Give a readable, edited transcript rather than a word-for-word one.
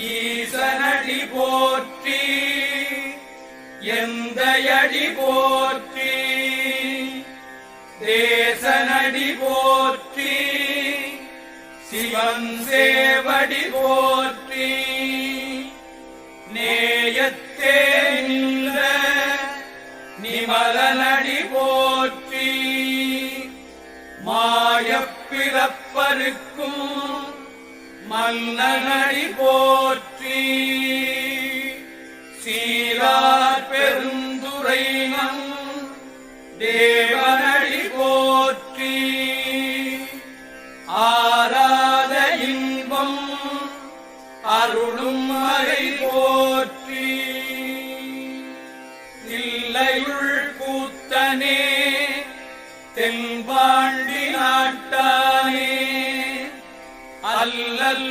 ஈசனடி போற்றி எந்தையடி போற்றி தேசனடி போற்றி சிவன் சேவடி போற்றி நேயத்தே நின்ற நிமலனடி போற்றி மாயப்பிறப்பருக்கும் மன்னனடி போற்றி சீரார் பெருந்துரைனம் தேவனடி போற்றி ஆராத இன்பம் அருளும் மறை போற்றி தில்லையுள் கூத்தனே தென்பாண்டி நாட்டானே அல்லல்